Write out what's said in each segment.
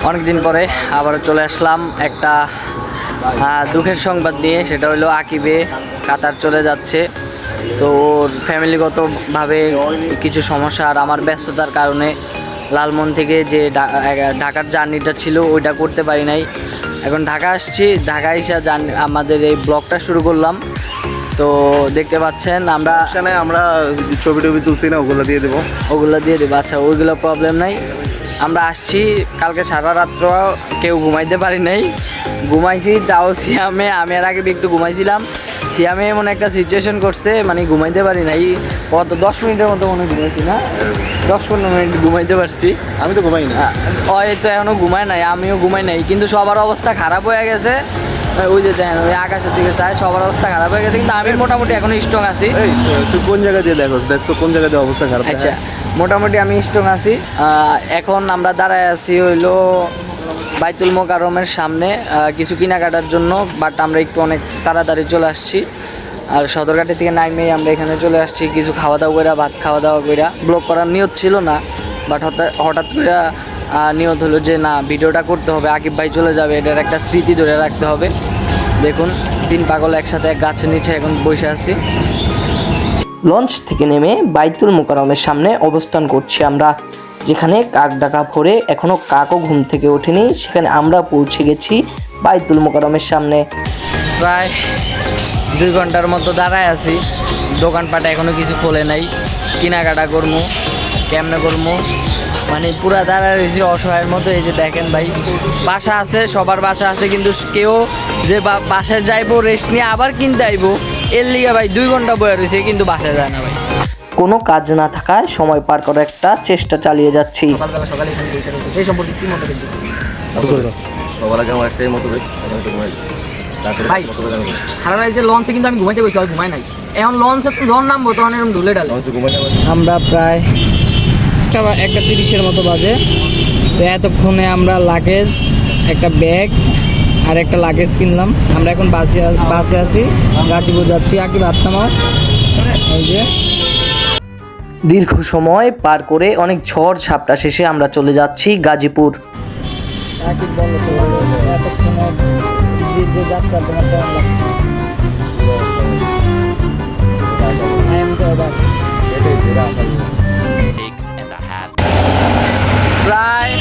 অনেকদিন পরে আবারও চলে আসলাম একটা দুঃখের সংবাদ নিয়ে। সেটা হলো আকিবে কাতার চলে যাচ্ছে। তো ওর ফ্যামিলিগতভাবে কিছু সমস্যা আর আমার ব্যস্ততার কারণে লালমোহন থেকে যে ঢাকার জার্নিটা ছিল ওইটা করতে পারি নাই। এখন ঢাকা আসছি, ঢাকা এসে আমাদের এই ব্লগটা শুরু করলাম। তো দেখতে পাচ্ছেন আমরা ছবি তুলছি না, ওগুলো দিয়ে দেবো। আচ্ছা, ওইগুলো প্রবলেম নাই। আমরা আসছি, কালকে সারা রাত্র কেউ ঘুমাইতে পারি নাই, ঘুমাইছি তাও সিয়ামে। আমি আর আগে একটু ঘুমাইছিলাম, সিয়ামে এমন একটা সিচুয়েশন করছে, মানে ঘুমাইতে পারি নাই। কত 10 মিনিটের মতো মনে ঘুমাইছি না, 10-15 মিনিট ঘুমাইতে পারছি। আমি তো ঘুমাই না, তো এখনও ঘুমায় নাই, আমিও ঘুমাই নাই। কিন্তু সবার অবস্থা খারাপ হয়ে গেছে। ওই যে দেখেন, ওই আকাশের দিকে চাই, সবার অবস্থা খারাপ হয়ে গেছে। কিন্তু আমি মোটামুটি এখনো স্ট্রং আছি। তুই কোন জায়গা দিয়ে দেখ তো কোন জায়গা দিয়ে অবস্থা খারাপ। আচ্ছা, মোটামুটি আমি স্ট্রং আছি। এখন আমরা দাঁড়ায় আছি হইলো বাইতুল মোকাররমের সামনে কিছু কেনাকাটার জন্য। বাট আমরা একটু অনেক তাড়াতাড়ি চলে আসছি। আর সদরঘাটের থেকে নাইমেই আমরা এখানে চলে আসছি, কিছু খাওয়া দাওয়া করে, ভাত খাওয়া দাওয়া করে। ব্লগ করার নিয়ত ছিল না, বাট হঠাৎ করে নিয়ত হলো যে না, ভিডিওটা করতে হবে, আকিব ভাই চলে যাবে, এটার একটা স্মৃতি ধরে রাখতে হবে। দেখুন, 3 পাগল একসাথে এক গাছের নিচে এখন বসে আছি। লঞ্চ থেকে নেমে বাইতুল মোকাররমের সামনে অবস্থান করছি আমরা, যেখানে কাক ডাকা ভরে এখনও কাকও ঘুম থেকে ওঠেনি। সেখানে আমরা পৌঁছে গেছি বাইতুল মোকাররমের সামনে। প্রায় 2 ঘন্টার মতো দাঁড়ায় আছি, দোকানপাট এখনও কিছু খোলে নাই। কেনাকাটা করবো কেমনে করবো, মানে পুরা দাঁড়ায় রয়েছি অসহায়ের মতো। এই যে দেখেন ভাই, বাসা আছে, সবার বাসা আছে, কিন্তু কেউ যে বাসায় যাইবো রেস্ট নিয়ে আবার কিনতে আইবো, এর লিগে ভাই 2 ঘন্টা বয়ে রয়েছে, কিন্তু বাসায় যায় না ভাই। কোনো কাজ না থাকায় সময় পার করার একটা চেষ্টা চালিয়ে যাচ্ছি। সকালে এখানে বসে রয়েছে, সেই সম্পর্কে কি মতো কিন্তু সবার আগে আমার একটাই মতো ভাই, সারা যে লঞ্চে কিন্তু আমি ঘুমাইতে গেছি, ঘুমাই নাই। এখন লঞ্চে যখন নামবো তখন এরকম ধুলে ডালে। আমরা প্রায় 1:30-এর মতো বাজে। তো এতক্ষণে আমরা লাগেজ, একটা ব্যাগ আর একটা লাগেজ কিনলাম। আমরা এখন বাসে আছি, গাজীপুর যাচ্ছি। আকিব হাত নামাও। এই যে দীর্ঘ সময় পার করে অনেক ঝড় ঝাপটা শেষে আমরা চলে যাচ্ছি গাজীপুর। প্রায়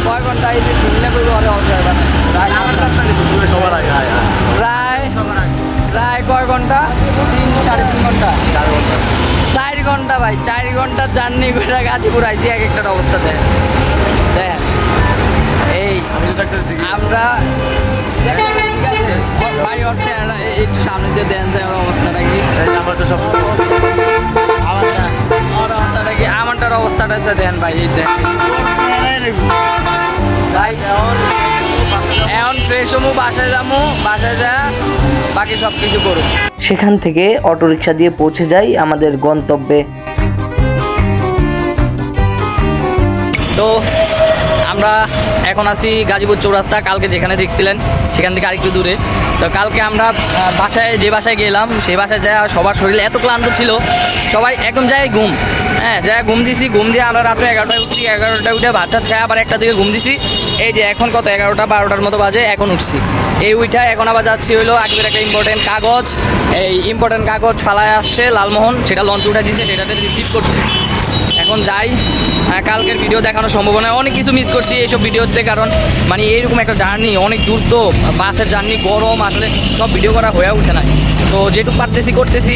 কয় ঘন্টা এই যে প্রায় কয় ঘন্টা, 3-3.5 ঘন্টা, 4 ঘন্টা ভাই, 4 ঘন্টা জার্নি করে গাজীপুর আইসি। এক একটার অবস্থা দেখেন। এই আমরা ভাই হচ্ছে একটু সামনে দিয়ে দেন যায় ওর অবস্থাটা কি, আমারটার অবস্থাটা দেন ভাই। এই দেখেন ভাই, এখন ফ্রেশ হবো, বাসায় যাবো, বাসায় যা বাকি সব কিছু করুন। সেখান থেকে অটোরিকশা দিয়ে পৌঁছে যাই আমাদের গন্তব্যে। তো আমরা এখন আছি গাজীপুর চৌরাস্তা। কালকে যেখানে দেখছিলেন সেখান থেকে আরেকটু দূরে। তো কালকে আমরা যে বাসায় গেলাম, সেই বাসায় যায় সবার শরীর এত ক্লান্ত ছিল, সবাই একদম যায় ঘুম। যায় ঘুম দিছি, ঘুম দিয়ে আমরা রাত্রে 11টায় উঠছি। 11টায় উঠে ভাত টাত খেয়ে আবার 1টা দিকে ঘুম দিছি। এই যে এখন কত 11টা-12টার মতো বাজে, এখন উঠছি। এই উঠা এখন আবার যাচ্ছি হইলো আকিবের একটা ইম্পর্টেন্ট কাগজ। এই ইম্পর্টেন্ট কাগজ ফালায় আসছে লালমোহন, সেটা লঞ্চ উঠে দিচ্ছে, সেটাতে রিসিভ করছে। এখন যাই। কালকের ভিডিও দেখানোর সম্ভাবনা, অনেক কিছু মিস করছি এইসব ভিডিওতে, কারণ মানে এইরকম একটা জার্নি, অনেক দূর তো, বাসের জার্নি, গরম, আসলে সব ভিডিও করা হয়ে ওঠে না। তো যেটুকু পারতেছি করতেছি,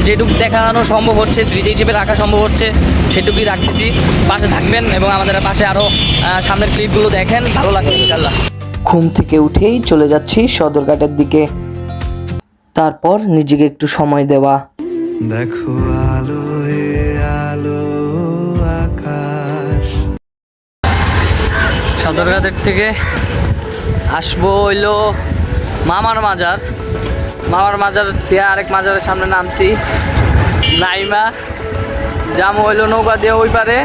যেটুকু দেখানো সম্ভব হচ্ছে, স্মৃতি হিসেবে রাখা সম্ভব হচ্ছে, সেটুকুই রাখতেছি। পাশে থাকবেন এবং আমাদের পাশে আরও সামনের ক্লিপগুলো দেখেন, ভালো লাগবে ইনশাল্লাহ। ঘুম থেকে উঠেই চলে যাচ্ছি সদরঘাটের দিকে, তারপর নিজেকে একটু সময় দেওয়া। দেখো আলো আলো আকাশ। সদরঘাটের থেকে আসবো হইলো মামার মাজার দিয়ে আরেক মাজারের সামনে নামছি, নাইমা যাবো হইলো নৌকা দিয়ে ওই পারে।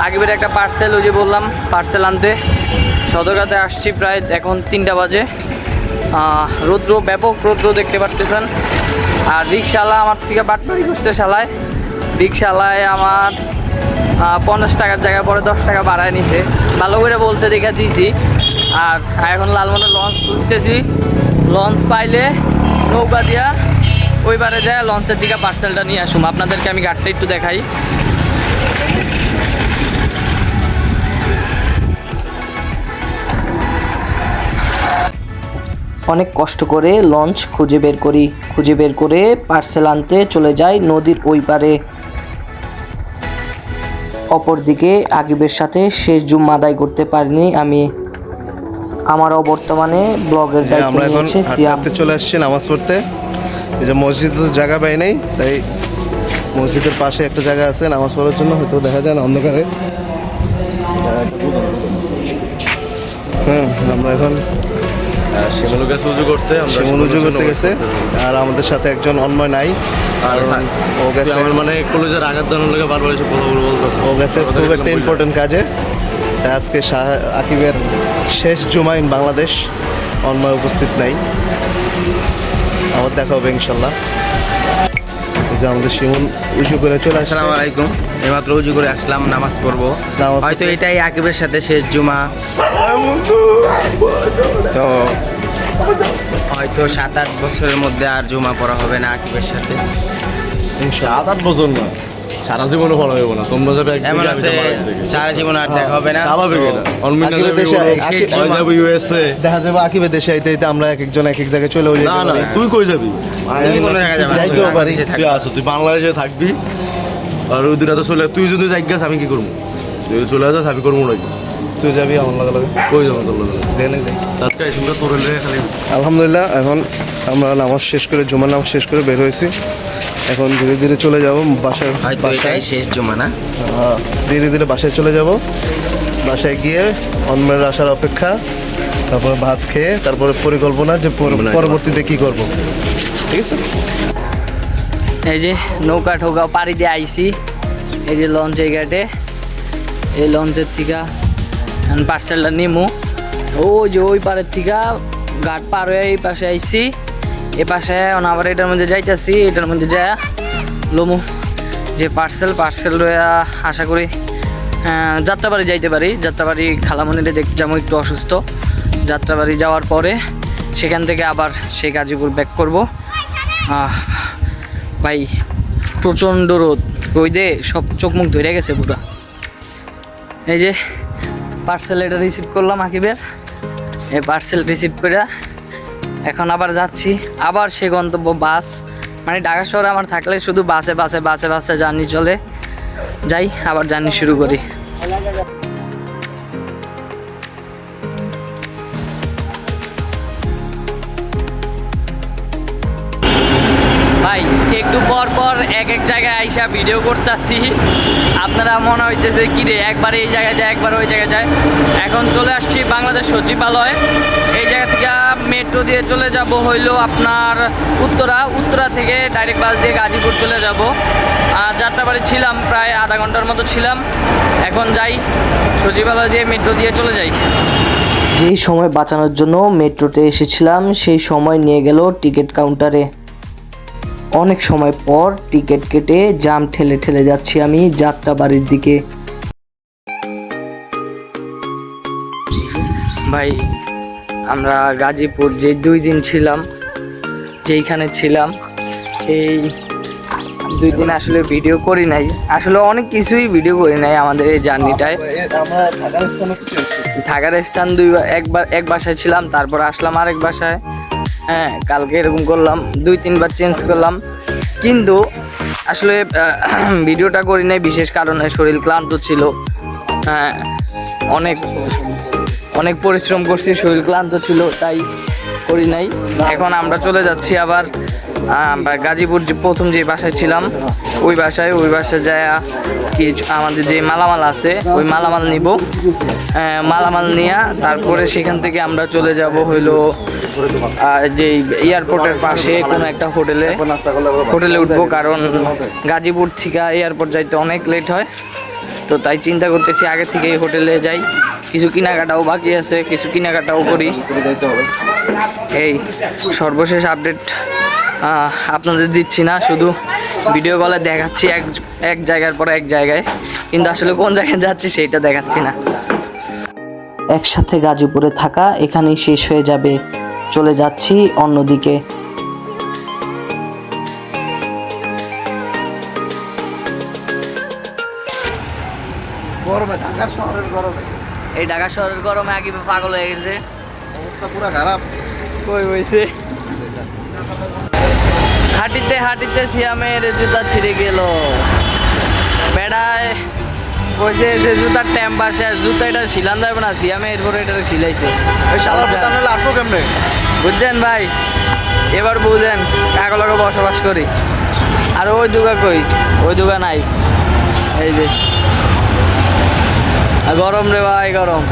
আগের একটা পার্সেল, ওই যে বললাম পার্সেল আনতে সদরঘাটে আসছি। প্রায় এখন 3টা বাজে। রৌদ্র, ব্যাপক রৌদ্র দেখতে পারতেছেন। আর রিক্সাওয়ালা আমার থেকে বাটপাড়ি করছে, রিক্সাওয়ালায় আমার 50 টাকার জায়গায় পরে 10 টাকা বাড়ায় নিছে, ভালো করে বলছে দেখে দিয়েছি। আর এখন লালমোহনে লঞ্চ খুঁজতেছি, লঞ্চ পাইলে নৌকা দিয়া ওইবারে যায় লঞ্চের দিকে পার্সেলটা নিয়ে আসুম। আপনাদেরকে আমি ঘাটটা একটু দেখাই। অনেক কষ্ট করে লঞ্চ খুঁজে বের করে পার্সেল আনতে চলে যাই নদীর ওই পারে। অপরদিকে আকিবের সাথে শেষ জুম্মা আদায় করতে পারিনি আমি। আমারও বর্তমানে ব্লগের দায়িত্ব আমরা এখন নিয়েছে সিয়াম। হাঁটতে চলে আসছি নামাজ পড়তে। এই যে মসজিদে তো জায়গা পাই নাই, তাই মসজিদের পাশে একটা জায়গা আছে নামাজ পড়ার জন্য, হয়তো দেখা যায় না অন্ধকারে। আমরা এখন শিমুলু গেছে উজু করতে, আমরা মনোযোগ করতে গেছে। আর আমাদের সাথে একজন অন্যয় নাই, আর ও গেছে আমার মানে কলেজের আঘাত দানোর লাগে বারবার এসে কথা বলতেছে। ও গেছে খুব একটা ইম্পর্টেন্ট কাজে। তাই আজকে আকিবের শেষ জুমা ইন বাংলাদেশ, অন্যয় উপস্থিত নাই। আবার দেখা হবে ইনশাল্লাহ। এই যে আমাদের শিমুল উঁচু করে চলে আসছে। আসসালামু আলাইকুম। এইমাত্র উজু করে আসলাম, নামাজ পড়বো। নামাজ হয়তো এটাই আকিবের সাথে শেষ জুমা, তো হয়তো 7-8 বছরের মধ্যে আর জুমা পড়া হবে না আকিবের সাথে। 7-8 বছর না, সারা জীবনে ভালো হবে না। তোমরা যাবে এমন আছে সারা জীবন আর দেখা হবে না। স্বাভাবিক এটা। আকিবের দেশে ইউএসএ দেখা যাবে আকিবের দেশে আইতে আইতে আমরা এক একজন এক এক জায়গায় চলে যাই। না না, তুই কই যাবি? তুমি কোনো জায়গায় যাবে না, যাইতেও তুমি পারি। বাংলাদেশে তুই থাকবে। আসো, তুই বাংলাদেশে থাকবি আর ওই দুটা তো চলে। তুই যদি যাইগাস আমি কি করবো? তুই চলে যাস আমি করবো নাকি? তুই যাবি আমার লাগে লাগে কই যাবো তোর লগে? জেনে যাই। তারপরে এই সুন্দর তোর হলে খালি আলহামদুলিল্লাহ, এখন আমরা নামাজ শেষ করে জুমার নামাজ শেষ করে বের হয়েছি। এখন ধীরে ধীরে চলে যাব বাসায়। হয়তো এটাই শেষ জুমা না। ধীরে ধীরে বাসায় চলে যাব। বাসায় গিয়ে অন্যের আসার অপেক্ষা, তারপরে ভাত খেয়ে তারপরে পরিকল্পনা যে পরবর্তীতে কি করব। ঠিক আছে। এই যে নৌকা ঠৌকা পাড়ি দিয়ে আইছি, এই যে লঞ্চের ঘাটে। এই লঞ্চের থেকে পার্সেলটা নিমু। ওই যে ওই পাড়ের থেকে ঘাট পার হয়ে এই পাশে আইছি, এ পাশে আবার এটার মধ্যে যাইতেছি। এটার মধ্যে যা লমু যে পার্সেল রয়ে আশা করি যাত্রাবাড়ি যাইতে পারি। যাত্রাবাড়ি খালামণিরে দেখতে যাবো, একটু অসুস্থ। যাত্রাবাড়ি যাওয়ার পরে সেখান থেকে আবার সেই গাজীপুর ব্যাক করব। ভাই প্রচণ্ড রোদে সব চোখ মুখ ধরে গেছে পুরো। এই যে পার্সেল এটা রিসিভ করলাম আকিবের। এই পার্সেল রিসিভ করে এখন আবার যাচ্ছি আবার সে গন্তব্য বাস। মানে ঢাকা শহরে আমার থাকলে শুধু বাসে জার্নি চলে। যাই আবার জার্নি শুরু করি। ভাই একটু পর এক জায়গায় আইসা ভিডিও করতেছি, আপনারা মনে হইতেছে কি রে একবার এই জায়গায় যায় একবার ওই জায়গায় যায়। এখন চলে আসছি বাংলাদেশ সচিবালয়। এই জায়গা থেকে মেট্রো দিয়ে চলে যাব হইলো আপনার উত্তরা থেকে ডাইরেক্ট বাস দিয়ে গাজীপুর চলে যাব। আর যাত্রাবাড়ি ছিলাম প্রায় আধা ঘন্টার মতো ছিলাম। এখন যাই সচিবালয় দিয়ে মেট্রো দিয়ে চলে যাই। যেই সময় বাঁচানোর জন্য মেট্রোতে এসেছিলাম সেই সময় নিয়ে গেল টিকিট কাউন্টারে। অনেক সময় পর টিকিট কেটে জাম ঠেলে যাচ্ছি আমি যাত্রাবাড়ির দিকে। ভাই আমরা গাজীপুর যে 2 দিন ছিলাম, যেইখানে ছিলাম এই 2 দিন আসলে ভিডিও করি নাই। আসলে অনেক কিছুই ভিডিও করি নাই আমাদের এই জার্নিটায়। থাকার স্থান এক বাসায় ছিলাম, তারপর আসলাম আরেক বাসায়। হ্যাঁ, কালকে এরকম করলাম, 2-3 বার চেঞ্জ করলাম। কিন্তু আসলে ভিডিওটা করি নাই বিশেষ কারণে শরীর ক্লান্ত ছিল। হ্যাঁ, অনেক পরিশ্রম করছি, শরীর ক্লান্ত ছিল তাই করি নাই। এখন আমরা চলে যাচ্ছি আবার গাজীপুর যে প্রথম যে বাসায় ছিলাম ওই বাসায় যায় কি আমাদের যে মালামাল আছে ওই মালামাল নিব। মালামাল নিয়ে তারপরে সেখান থেকে আমরা চলে যাব হইলো যে এয়ারপোর্টের পাশে কোনো একটা হোটেলে উঠবো, কারণ গাজীপুর থেকে এয়ারপোর্ট যাইতে অনেক লেট হয়। তো তাই চিন্তা করতেছি আগে থেকে হোটেলে যাই, কিছু কেনাকাটাও বাকি আছে, কিছু কেনাকাটাও করি। এই সর্বশেষ আপডেট আপনাদের দিচ্ছি না, শুধু ভিডিও কলে দেখাচ্ছি এক জায়গার পর এক জায়গায়। কিন্তু আসলে কোন জায়গায় যাচ্ছি সেটা দেখাচ্ছি না। একসাথে গাজীপুরে থাকা এখানেই শেষ হয়ে যাবে, চলে যাচ্ছি অন্যদিকে। গরমে, ঢাকার শহরের গরমে এই ঢাকা শহরের গরমে আগে পাগল হয়ে গেছে। অবস্থা পুরো খারাপ। কই হয়েছে, হাঁটিতে হাঁটিতে সিয়ামের জুতা ছিঁড়ে গেল। বেড়ায় কইছে যে জুতার টেম্পার শেষ, জুতা এটা শিলান যাবে না, সিয়ামে এরপরে এটা শিলাইছে। এই শালা পুতা নাহলে আটবো কেমনে? বুঝছেন ভাই, এবার বুঝেন কাকে লগে বসবাস করি। আর ওই দুগা কই, ওই দুগা নাই। এই যে গরম রে ভাই, গরম।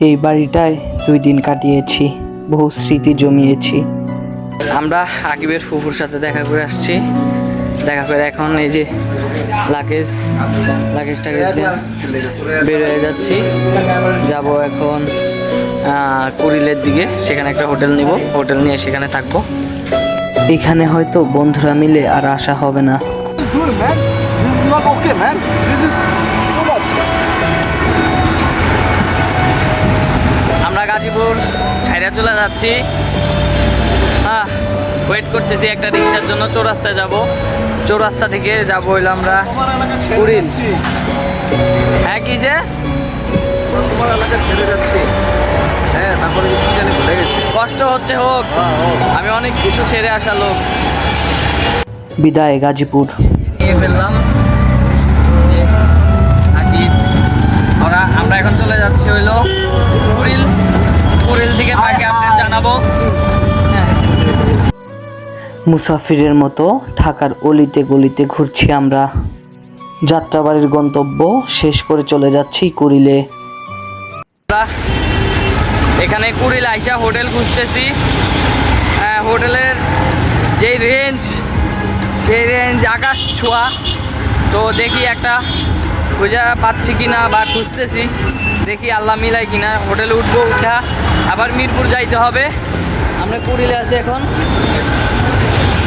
এই বাড়িটায় 2 দিন কাটিয়েছি, বহু স্মৃতি জমিয়েছি। আমরা আকিবের ফুফুর সাথে দেখা করে আসছি। দেখা করে এখন এই যে লাগেজ টাগেজ দিয়ে বের হয়ে যাচ্ছি। যাব এখন কুড়িলের দিকে, সেখানে একটা হোটেল নিব, হোটেল নিয়ে সেখানে থাকবো। এখানে হয়তো বন্ধুরা মিলে আর আসা হবে না। Dude, man, this is not okay, man. This is too much. আমরা গাজীপুর ছাইরা চলে যাচ্ছি। ওয়েট করতেছি একটা রিক্সার জন্য, চৌরাস্তায় যাব। চৌরাস্তা থেকে যাবো হইলো আমরা তোমার এলাকা ছেড়ে কুড়িল। যাচ্ছি। হ্যাঁ কিসে তোমার এলাকা ছেড়ে যাচ্ছি। হ্যাঁ, তারপরে কি জানি ভুলে গেছি। কষ্ট হচ্ছে হোক, হোক। আমি অনেক কিছু ছেড়ে আসা লোক। বিদায় গাজীপুর নিয়ে ফেললাম। আমরা এখন চলে যাচ্ছি হইলো কুড়িল। কুড়িল থেকে বাকি আপডেট জানাবো। মুসাফিরের মতো ঢাকার অলিতে গলিতে ঘুরছি আমরা। যাত্রাবাড়ির গন্তব্য শেষ করে চলে যাচ্ছি কুড়িলে। এখানে কুড়িল আইসা হোটেল খুঁজতেছি। হোটেলের যেই রেঞ্জ, সেই রেঞ্জ আকাশ ছোঁয়া। তো দেখি একটা খুঁজে পাচ্ছি কিনা বা খুঁজতেছি, দেখি আল্লাহ মিলাই কিনা। হোটেলে উঠবো, উঠা আবার মিরপুর যাইতে হবে। আমরা কুড়িলে আছি এখন,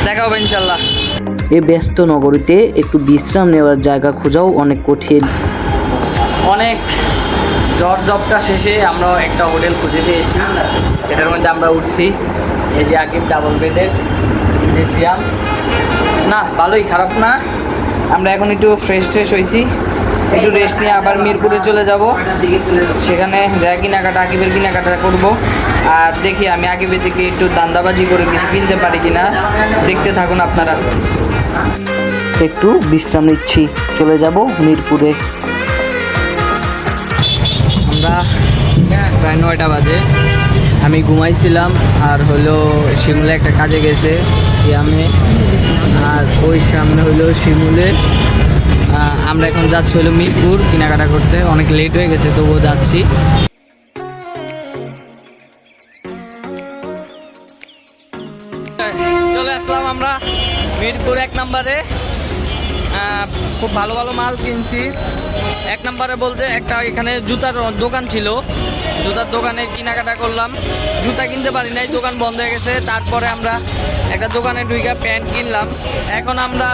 দেখা হবে ইনশাল্লাহ। এই ব্যস্ত নগরীতে একটু বিশ্রাম নেওয়ার জায়গা খোঁজাও অনেক কঠিন। অনেক জ্বর জবটা শেষে আমরা একটা হোটেল খুঁজে পেয়েছি, এটার মধ্যে আমরা উঠছি। এই যে আকিব ডাবল বেডের সিয়াম, না ভালোই, খারাপ না। আমরা এখন একটু ফ্রেশ হয়েছি, একটু রেস্ট নিয়ে আবার মিরপুরে চলে যাব। সেখানে যা কেনাকাটা, আকিবের কেনাকাটা করবো। আর দেখি আমি আকিবের থেকে একটু দান্দাবাজি করে কিছু কিনতে পারি কিনা, দেখতে থাকুন আপনারা। একটু বিশ্রাম নিচ্ছি, চলে যাব মিরপুরে। আমরা প্রায় 9টা বাজে, আমি ঘুমাইছিলাম। আর হলো শিমুলে একটা কাজে গেছে সিয়ামে, আর ওই সামনে হলো শিমুলে। আমরা এখন যাচ্ছি হলো মিরপুর কেনাকাটা করতে। অনেক লেট হয়ে গেছে, তবুও যাচ্ছি। চলে আসলাম আমরা মিরপুর 1 নম্বরে। খুব ভালো ভালো মাল কিনছি। 1 নম্বরে বলতে একটা এখানে জুতার দোকান ছিল, জুতার দোকানে কেনাকাটা করলাম। জুতা কিনতে পারি নাই, দোকান বন্ধ হয়ে গেছে। তারপরে আমরা একটা দোকানে ঢুকে প্যান্ট কিনলাম। এখন আমরা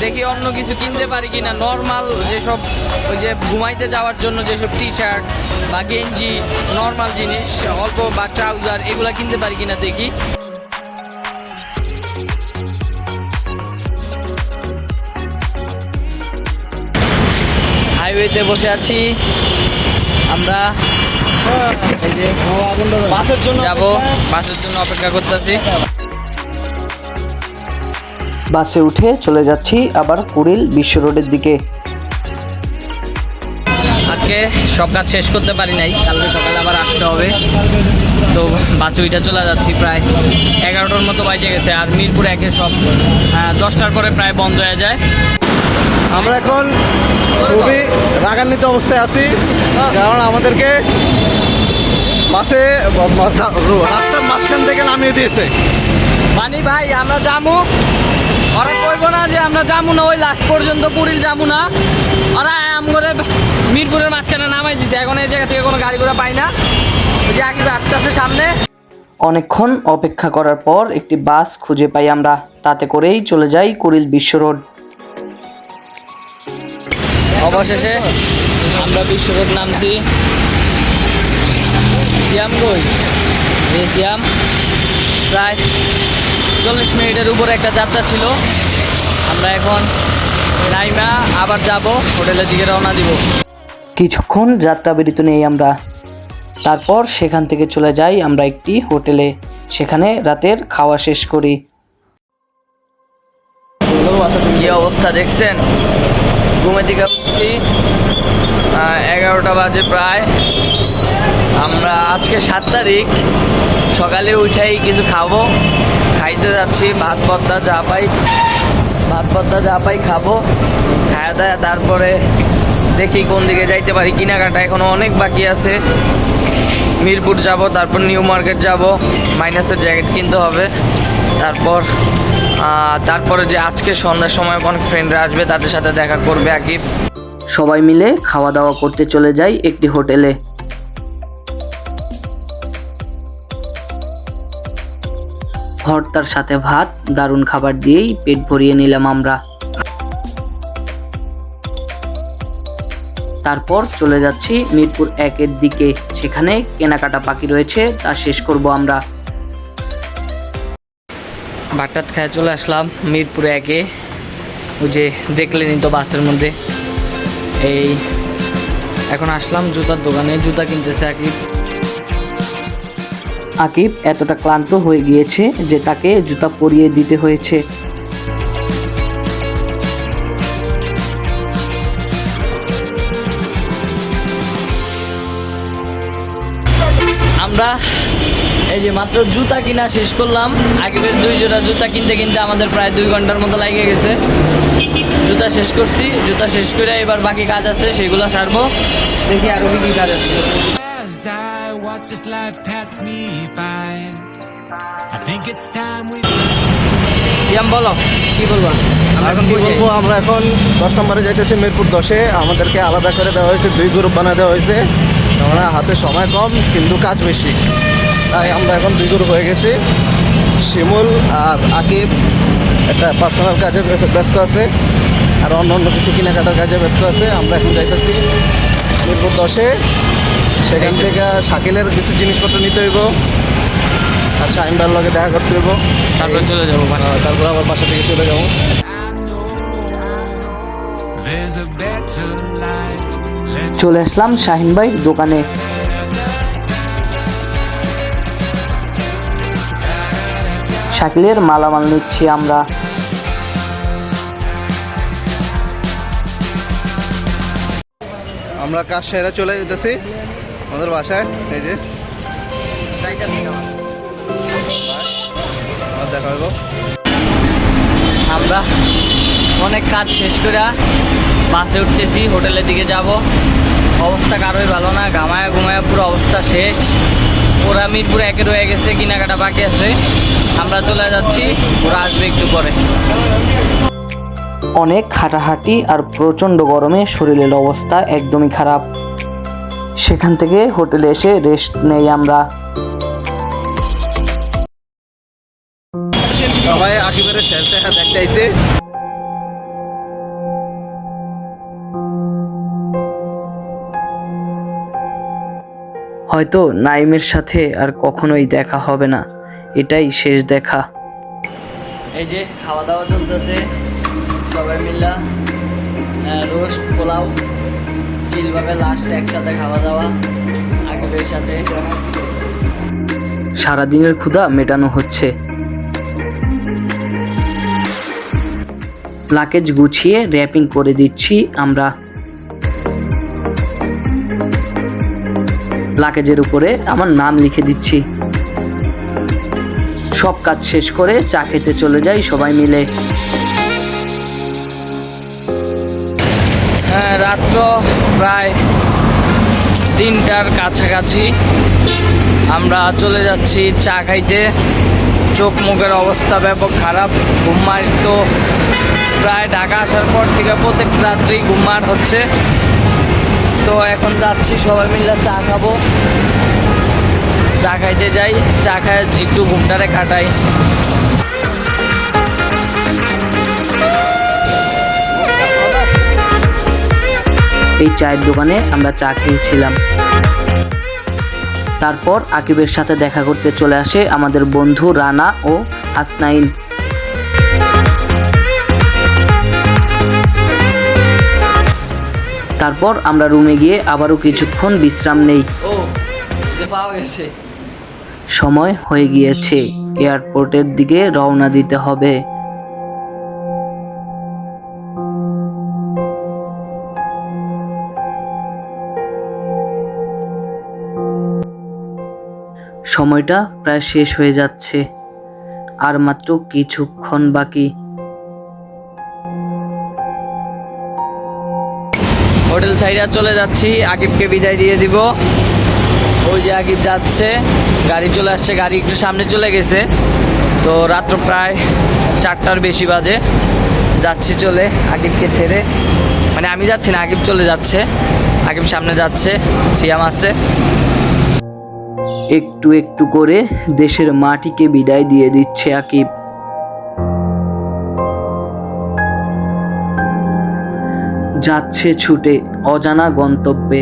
দেখি অন্য কিছু কিনতে পারি কিনা, নর্মাল যেসব ওই যে ঘুমাইতে যাওয়ার জন্য যেসব টি শার্ট বা গেঞ্জি, নর্মাল জিনিস অল্প বা ট্রাউজার, এগুলা কিনতে পারি কিনা দেখি। হাইওয়েতে বসে আছি আমরা, এই যে বাসের জন্য যাব, বাসের জন্য অপেক্ষা করতেছি। বাসে উঠে চলে যাচ্ছি আবার কুড়িল বিশ্ব রোডের দিকে। আজকে সব কাজ শেষ করতে পারি নাই, কালকে সকালে আবার আসতে হবে। তো বাসে উঠে চলে যাচ্ছি, প্রায় 11টার মতো বাজে গেছে। আর মিরপুর 1-এ সব 10টার পরে প্রায় বন্ধ হয়ে যায়। আমরা এখন খুবই রাগান্বিত অবস্থায় আছি, কারণ আমাদেরকে বাসে রাস্তার মাঝখান থেকে নামিয়ে দিয়েছে। মানে ভাই আমরা যাবো, ওরা কইব না যে আমরা যাবো না, ওই লাস্ট পর্যন্ত কুড়িল যাবো না। ওরা করে মিরপুরের মাঝখানে নামাই দিছে। এখন এই জায়গা থেকে কোনো গাড়ি ঘোড়া পাই না, ওই যে আগে আসতেছে সামনে। অনেকক্ষণ অপেক্ষা করার পর একটি বাস খুঁজে পাই আমরা, তাতে করেই চলে যাই কুড়িল বিশ্ব রোড। অবশেষে আমরা বিশ্বরোড নামছি। সিয়াম কই? এই সিয়াম। প্রায় 40 মিনিটের উপরে একটা যাত্রা ছিল। আমরা এখন নাইমা আবার যাব, হোটেলের দিকে রওনা দিব। কিছুক্ষণ যাত্রা বিরতি নেই আমরা, তারপর সেখান থেকে চলে যাই আমরা একটি হোটেলে, সেখানে রাতের খাওয়া শেষ করি। কি অবস্থা দেখছেন, ঘুমের দিকে উঠছি, 11টা বাজে প্রায়। আমরা আজকে 7 তারিখ, সকালে উঠেই কিছু খাবো, খাইতে যাচ্ছি। ভাত ভর্তা যা পাই খাবো, খাওয়া দাওয়া তারপরে দেখি কোন দিকে যাইতে পারি। কেনাকাটা এখনো অনেক বাকি আছে। মিরপুর যাব, তারপর নিউ মার্কেট যাব, মাইনাসের জ্যাকেট কিনতে হবে। তারপরে যে আজকে সন্ধ্যার সময় অনেক ফ্রেন্ডরা আসবে, তাদের সাথে দেখা করবে আকিব। সবাই মিলে খাওয়া দাওয়া করতে চলে যাই একটি হোটেলে। ভর্তার সাথে ভাত, দারুণ খাবার দিয়েই পেট ভরিয়ে নিলাম আমরা। তারপর চলে যাচ্ছি মিরপুর 1-এর দিকে, সেখানে কেনাকাটা বাকি রয়েছে, তা শেষ করব আমরা। ভাতটাত খেয়ে চলে আসলাম মিরপুর 1-এ। ওই যে দেখলেনই তো বাসের মধ্যে। এই এখন আসলাম জুতার দোকানে, জুতা কিনতেছে আকিব। আকিব এতটা ক্লান্ত হয়ে গিয়েছে যে তাকে জুতা পরিয়ে দিতে হয়েছে। আমরা এই যে মাত্র জুতা কিনা শেষ করলাম। আকিবের 2 জোড়া জুতা কিনতে কিনতে আমাদের প্রায় 2 ঘন্টার মতো লেগে গেছে। জুতা শেষ করছি, জুতা শেষ করে এবার বাকি কাজ আছে, সেগুলো সারবো। দেখি আরো কি কাজ আছে। সিয়াম বলো, কি বলবো? আমরা এখন 10 নম্বরে যাইতেছি মিরপুর 10-এ। আমাদেরকে আলাদা করে দেওয়া হয়েছে, 2 গ্রুপ বানিয়ে দেওয়া হয়েছে। আমরা হাতে সময় কম কিন্তু কাজ বেশি, তাই আমরা এখন 2 গ্রুপ হয়ে গেছি। শিমুল আর আকিব একটা পার্সোনাল কাজে ব্যস্ত আছে, আর অন্য কিছু কেনাকাটার কাজে ব্যস্ত আছে। আমরা এখন যাইতেছি মিরপুর 10-এ। সেখান থেকে শাকিলের কিছু জিনিসপত্র নিতে হইব, আর শাহিনদার লগে দেখা করতে হইব, তারপর চলে যাবো। তারপর আবার বাসা থেকে চলে যাবো। চলে আসলাম শাহিন ভাইয়ের দোকানে। শাকিলের মালামাল নিচ্ছি আমরা। আমরা কাজ সেরে চলে যেতেছি আমাদের বাসায়। এই যে দেখা হইব। আমরা অনেক কাজ শেষ করে বাসে উঠতেছি, হোটেলের দিকে যাব। অবস্থা কারোই ভালো না, ঘুমায়া পুরো অবস্থা শেষ। ওরা মিরপুর 1-এ রয়ে গেছে, কেনাকাটা বাকি আছে। আমরা চলে যাচ্ছি, ওরা আসবে একটু পরে। অনেক হাঁটাহাঁটি আর প্রচণ্ড গরমে শরীরের অবস্থা একদমই খারাপ। সেখান থেকে হোটেলে এসে রেস্ট নেই আমরা। সবাই আকিবের শেষ দেখা দেখতে আইছে। হয়তো নাইমের সাথে আর কখনোই দেখা হবে না, এটাই শেষ দেখা। এই যে খাওয়া দাওয়া চলতেছে, সবাই মিল্লা রোস্ট, পোলাও, চিলভাবে লাস্ট একসাথে খাওয়া দাওয়া আকিবের সাথে। সারাদিনের ক্ষুধা মেটানো হচ্ছে। লাগেজ গুছিয়ে র্যাপিং করে দিচ্ছি আমরা। লাগেজের উপরে আমার নাম লিখে দিচ্ছি। সব কাজ শেষ করে চা খেতে চলে যাই সবাই মিলে। রাত্র প্রায় 3টার কাছাকাছি আমরা চলে যাচ্ছি চা খাইতে। চোখ মুখের অবস্থা ব্যাপক খারাপ। ঘুমার তো প্রায় ঢাকা আসার পর থেকে প্রত্যেক রাত্রি ঘুমার হচ্ছে। তো এখন যাচ্ছি সবাই মিলে চা খাবো, চা খাইতে যাই, চা খায় একটু ঘুমটারে কাটাই। এই চায়ের দোকানে আমরা চা খেয়েছিলাম। তারপর আকিবের সাথে দেখা করতে চলে আসে আমাদের বন্ধু রানা ও হাসনাইন। তারপর আমরা রুমে গিয়ে আবারও কিছুক্ষণ বিশ্রাম নেই। সময় হয়ে গিয়েছে, এয়ারপোর্টের দিকে রওনা দিতে হবে। সময়টা প্রায় শেষ হয়ে যাচ্ছে, আর মাত্র কিছুক্ষণ বাকি। হোটেল ছাইরা চলে যাচ্ছি, আকিবকে বিদায় দিয়ে দিব। ওই যে আকিব যাচ্ছে, গাড়ি চলে আসছে, গাড়ি একটু সামনে চলে গেছে। তো রাত্র প্রায় 4টার বেশি বাজে, যাচ্ছি চলে আকিবকে ছেড়ে। মানে আমি যাচ্ছি না, আকিব চলে যাচ্ছে, আকিব সামনে যাচ্ছে, সিয়াম আছে। একটু একটু করে দেশের মাটিকে বিদায় দিয়ে দিচ্ছে আকিব। যাচ্ছে ছুটে অজানা গন্তব্যে।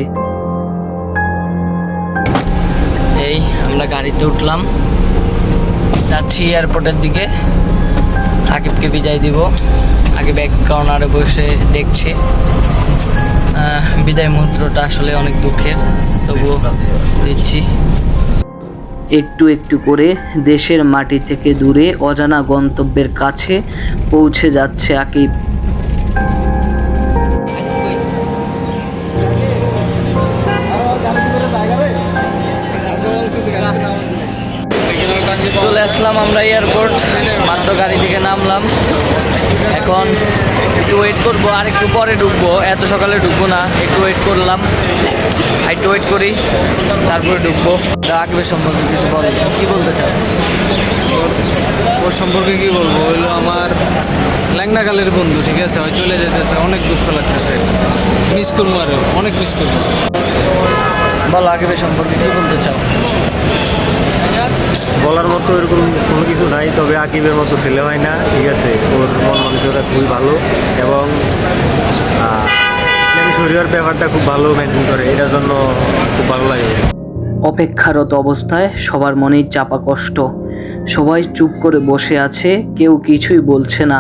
এই আমরা গাড়িতে উঠলাম, যাচ্ছি এয়ারপোর্টের দিকে। আকিবকে বিদায় দিব। আকিব এক কর্নারে বসে দেখছি। বিদায় মুহূর্তটা আসলে অনেক দুঃখের, তবুও দিচ্ছি। একটু একটু করে দেশের মাটি থেকে দূরে অজানা গন্তব্যের কাছে পৌঁছে যাচ্ছে আকিব। চলে আসলাম আমরা এয়ারপোর্ট, মাত্র গাড়ি থেকে নামলাম। এখন একটু ওয়েট করবো, আর একটু পরে ঢুকবো, এত সকালে ঢুকবো না, একটু ওয়েট করলাম। একটু ওয়েট করি, তারপরে ঢুকবো। আকিবের সম্পর্কে কিছু বল, কি বলতে চাও? ওর সম্পর্কে কি বলবো, হইলো আমার ল্যাংড়াকালের বন্ধু, ঠিক আছে? ওই চলে যেতেছে, অনেক দুঃখ লাগতেছে, মিস করবো, আর অনেক মিস করবো। বলো আকিবের সম্পর্কে কি বলতে চাও? বলার মতো এরকম কোনো কিছু নাই, তবে আকিবের মতো ছেলে হয় না, ঠিক আছে? ওর মন মানসিকতা খুবই ভালো, এবং ইসলামী শরীয়তের ব্যাপারটা খুব ভালো মেনটেন করে, এটার জন্য খুব ভালো লাগে। অপেক্ষারত অবস্থায় সবার মনেই চাপা কষ্ট, সবাই চুপ করে বসে আছে, কেউ কিছুই বলছে না।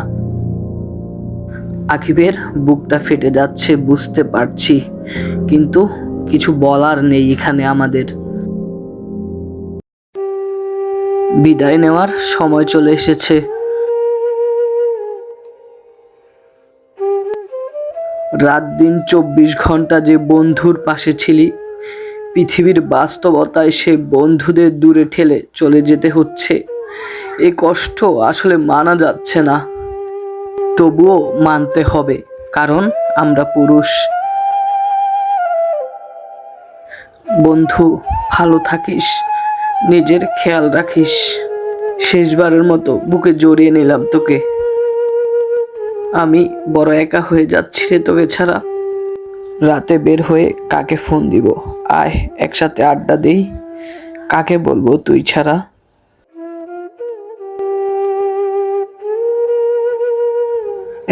আকিবের বুকটা ফেটে যাচ্ছে বুঝতে পারছি, কিন্তু কিছু বলার নেই এখানে আমাদের। বিদায় নেওয়ার সময় চলে এসেছে। রাত দিন 24 ঘন্টা যে বন্ধুর পাশে ছিলি, পৃথিবীর বাস্তবতায় সে বন্ধুদের দূরে ঠেলে চলে যেতে হচ্ছে। এই কষ্ট আসলে মানা যাচ্ছে না, তবুও মানতে হবে, কারণ আমরা পুরুষ। বন্ধু, ভালো থাকিস, নিজের খেয়াল রাখিস। শেষবারের মতো বুকে জড়িয়ে নিলাম তোকে। আমি বড় একা হয়ে যাচ্ছি রে তোকে ছাড়া। রাতে বের হয়ে কাকে ফোন দিব? আয় একসাথে আড্ডা দেই। কাকে বলবো তুই ছাড়া?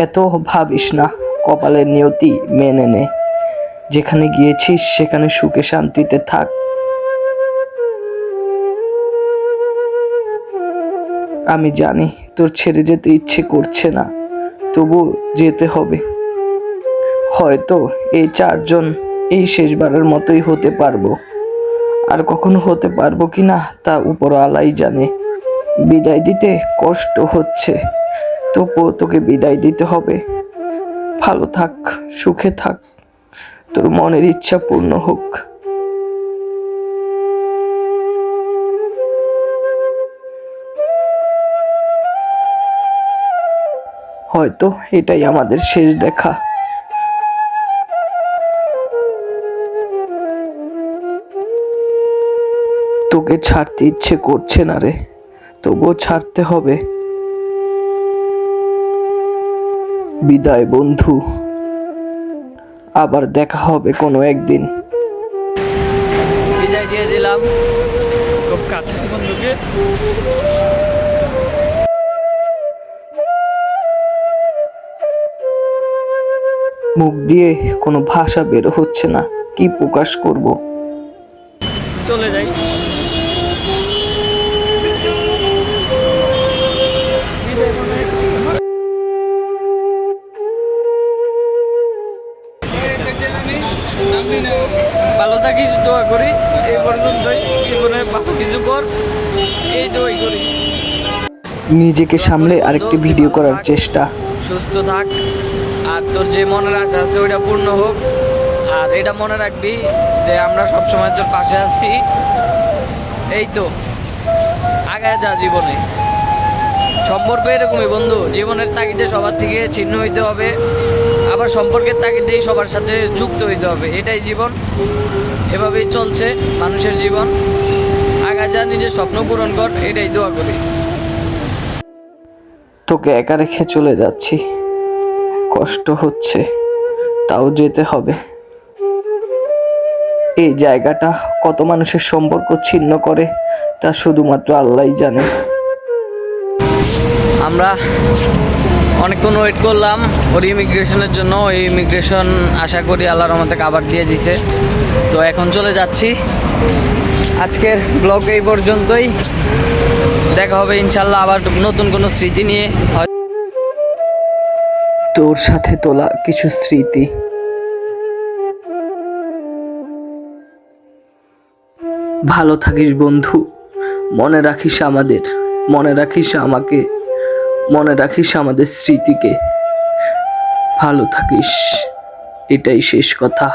এত ভাবিস না, কপালের নিয়তি মেনে নে। যেখানে গিয়েছিস সেখানে সুখে শান্তিতে থাক। আমি জানি তোর ছেড়ে যেতে ইচ্ছে করছে না, তবু যেতে হবে। হয়তো এই 4 জন এই শেষবারের মতোই হতে পারবো, আর কখনো হতে পারবো কিনা তা উপরওয়ালাই জানে। বিদায় দিতে কষ্ট হচ্ছে, তবুও তোকে বিদায় দিতে হবে। ভালো থাক, সুখে থাক, তোর মনের ইচ্ছা পূর্ণ হোক। হয়তো এটাই আমাদের শেষ দেখা। তোকে ছাড়তে ইচ্ছে করছে না রে, তবুও ছাড়তে হবে। বিদায় বন্ধু, আবার দেখা হবে কোনো একদিন। বিদায় দিয়ে দিলাম খুব কাছের বন্ধুকে। মুখ দিয়ে কোনো ভাষা বের হচ্ছে না, কি প্রকাশ করব। চলে যাই। ভালো থাকিস, দোয়া করি। এই পর্যন্তই, জীবনে ভালো কিছু কর, এই দোয়াই করি। নিজেকে সামলে আরেকটি ভিডিও করার চেষ্টা। সুস্থ থাক, আর তোর যে মনের আশা আছে ওইটা পূর্ণ হোক। আর এটা মনে রাখবি যে আমরা সবসময় তোর পাশে আছি। এই তো, আগায় যা জীবনে। সম্পর্ক এরকমই বন্ধু, জীবনের তাগিদে সবার থেকে ছিন্ন হইতে হবে, আবার সম্পর্কের তাগিদেই সবার সাথে যুক্ত হইতে হবে। এটাই জীবন, এভাবেই চলছে মানুষের জীবন। আগায় যা, নিজের স্বপ্ন পূরণ কর, এটাই দোয়া করি। তোকে একা রেখে চলে যাচ্ছি, কষ্ট হচ্ছে, তাও যেতে হবে। এই জায়গাটা কত মানুষের সম্পর্ক ছিন্ন করে তা শুধুমাত্র আল্লাহই জানে। আমরা অনেকক্ষণ ওয়েট করলাম ওর ইমিগ্রেশনের জন্য। ওই ইমিগ্রেশন আশা করি আল্লাহর রহমতে কাভার দিয়ে দিছে। তো এখন চলে যাচ্ছি। আজকের ব্লগ এই পর্যন্তই, দেখা হবে ইনশাল্লাহ আবার নতুন কোনো স্মৃতি নিয়ে। তোর সাথে তোলা কিছু স্মৃতি। ভালো থাকিস বন্ধু, মনে রাখিস আমাদের, মনে রাখিস আমাকে, মনে রাখিস আমাদের স্মৃতিকে। ভালো থাকিস, এটাই শেষ কথা।